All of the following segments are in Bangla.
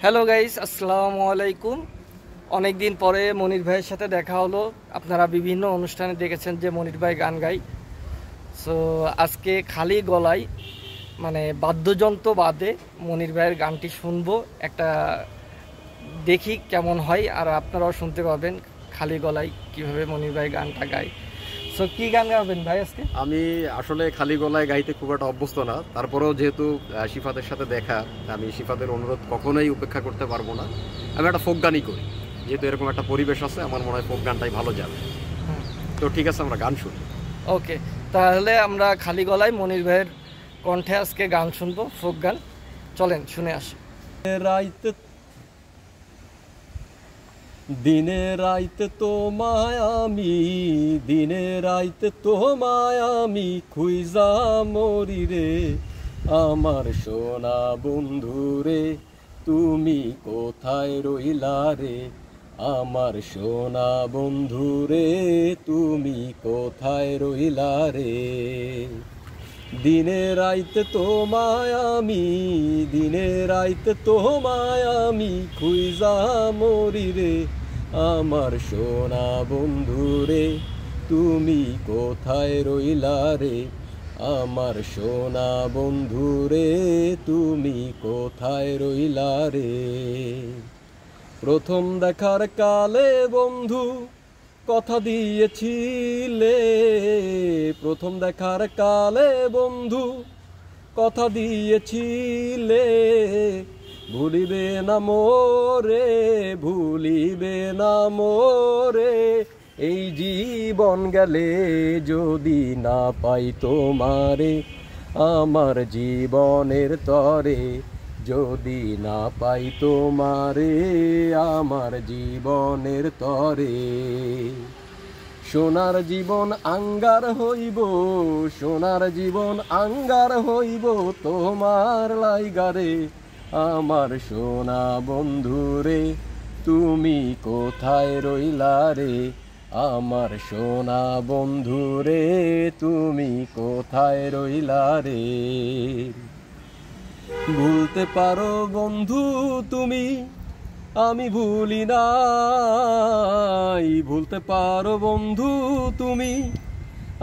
হ্যালো গাইস, আসসালামু আলাইকুম। অনেক দিন পরে মনির ভাইয়ের সাথে দেখা হলো। আপনারা বিভিন্ন অনুষ্ঠানে দেখেছেন যে মনির ভাই গান গায়। সো আজকে খালি গলায় মানে বাদ্যযন্ত্র বাদে মনির ভাইয়ের গানটি শুনবো, একটা দেখি কেমন হয়, আর আপনারাও শুনতে পাবেন খালি গলায় কীভাবে মনির ভাই গানটা গায়। সো কী গান গাবেন ভাই আজকে? আমি আসলে খালি গলায় গাইতে খুব একটা অভ্যস্ত না, তারপরেও যেহেতু শিফাতের সাথে দেখা, আমি শিফাতের অনুরোধ কখনোই উপেক্ষা করতে পারবো না। আমি একটা ফোক গানই করি, যেহেতু এরকম একটা পরিবেশ আছে, আমার মনে হয় ফোক গানটাই ভালো যাবে। তো ঠিক আছে, আমরা গান শুনি। ওকে, তাহলে আমরা খালি গলায় মনির ভাইয়ের কণ্ঠে আজকে গান শুনবো, ফোক গান। চলেন শুনে আসি। দিনে রাইতে তোমায় আমি, দিনে রাইতে তোমায় আমি খুইজা মরি রে, আমার সোনা বন্ধু রে, তুমি কোথায় রইলা রে, আমার সোনা বন্ধু রে, তুমি কোথায় রইলা রে। দিনে রাইতে তোমায় আমি, দিনে রাইতে তোমায় আমি খুইজা মরি রে, আমার সোনা বন্ধু রে, তুমি কোথায় রইলা রে, আমার সোনা বন্ধু রে, তুমি কোথায় রইলা রে। প্রথম দেখার কালে বন্ধু কথা দিয়েছিলে, প্রথম দেখার কালে বন্ধু কথা দিয়েছিলে, ভুলিবে না মোরে, ভুলিবে না মোরে, এই জীবন গেলে যদি না পাই তোমারে, আমার জীবনের তরে যদি না পাই তোমারে, আমার জীবনের তরে। সোনার জীবন আঙ্গার হইব, সোনার জীবন আঙ্গার হইব তোমার লাইগারে, আমার সোনা বন্ধু রে, তুমি কোথায় রইলা রে, আমার সোনা বন্ধু রে, তুমি কোথায় রইলা রে। ভুলতে পারো বন্ধু তুমি, আমি ভুলি নাই, ভুলতে পারো বন্ধু তুমি,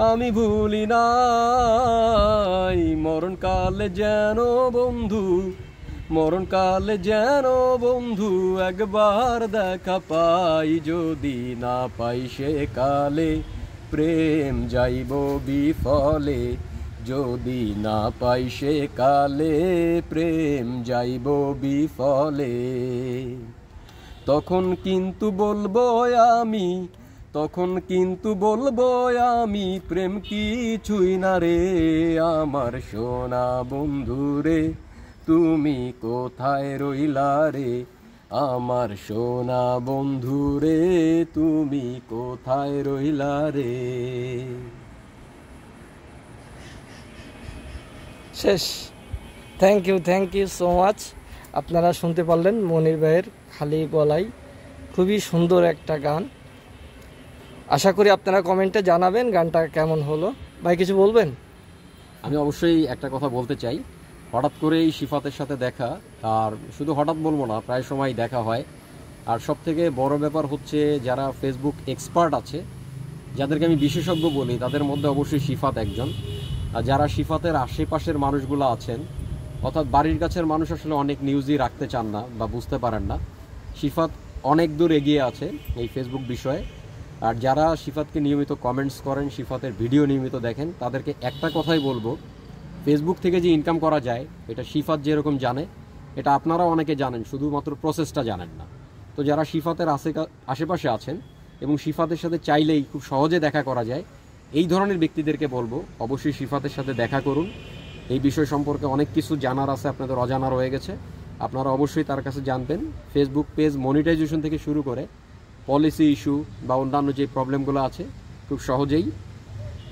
আমি ভুলি নাই, মরণকালে যেন বন্ধু, মরণকালে যেন বন্ধু একবার দেখা পাই, যদি না পাই সে কালে প্রেম যাইব বিফলে, যদি না পাই সে কালে প্রেম যাইব বিফলে। তখন কিন্তু বলবো আমি, তখন কিন্তু বলবো আমি, প্রেম কিছুই না রে, আমার সোনা বন্ধু রে, তুমি কোথায় রইলা রে, আমার সোনা বন্ধু রে, তুমি কোথায় রইলা রে। শেষ। Thank you so much. আপনারা শুনতে পারলেন মনির ভাইয়ের খালি গলায়, খুবই সুন্দর একটা গান। আশা করি আপনারা কমেন্টে জানাবেন গানটা কেমন হলো। ভাই কিছু বলবেন? আমি অবশ্যই একটা কথা বলতে চাই। হঠাৎ করেই শিফাতের সাথে দেখা, আর শুধু হঠাৎ বলবো না, প্রায় সময় দেখা হয়। আর সবথেকে বড় ব্যাপার হচ্ছে, যারা ফেসবুক এক্সপার্ট আছে, যাদেরকে আমি বিশেষজ্ঞ বলি, তাদের মধ্যে অবশ্যই শিফাত একজন। আর যারা শিফাতের আশেপাশের মানুষগুলো আছেন, অর্থাৎ বাড়ির কাছের মানুষ আসলে অনেক নিউজই রাখতে চান না বা বুঝতে পারেন না, শিফাত অনেক দূর এগিয়ে আছে এই ফেসবুক বিষয়ে। আর যারা শিফাতকে নিয়মিত কমেন্টস করেন, শিফাতের ভিডিও নিয়মিত দেখেন, তাদেরকে একটা কথাই বলবো, ফেসবুক থেকে যে ইনকাম করা যায়, এটা শিফাত যেরকম জানে, এটা আপনারা অনেকে জানেন, শুধুমাত্র প্রসেসটা জানেন না। তো যারা শিফাতের আশেপাশে আছেন এবং শিফাতের সাথে চাইলেই খুব সহজে দেখা করা যায়, এই ধরনের ব্যক্তিদেরকে বলবো অবশ্যই শিফাতের সাথে দেখা করুন। এই বিষয় সম্পর্কে অনেক কিছু জানার আছে, আপনাদের অজানা রয়ে গেছে, আপনারা অবশ্যই তার কাছে জানবেন। ফেসবুক পেজ মনিটাইজেশন থেকে শুরু করে পলিসি ইস্যু বা অন্যান্য যে প্রবলেমগুলো আছে, খুব সহজেই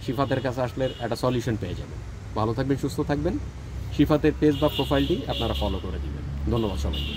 শিফাতের কাছে আসলে একটা সলিউশন পেয়ে যাবেন। ভালো থাকবেন, সুস্থ থাকবেন। শিফাতের পেজ বা প্রোফাইলটি আপনারা ফলো করে দিবেন। ধন্যবাদ সবাইকে।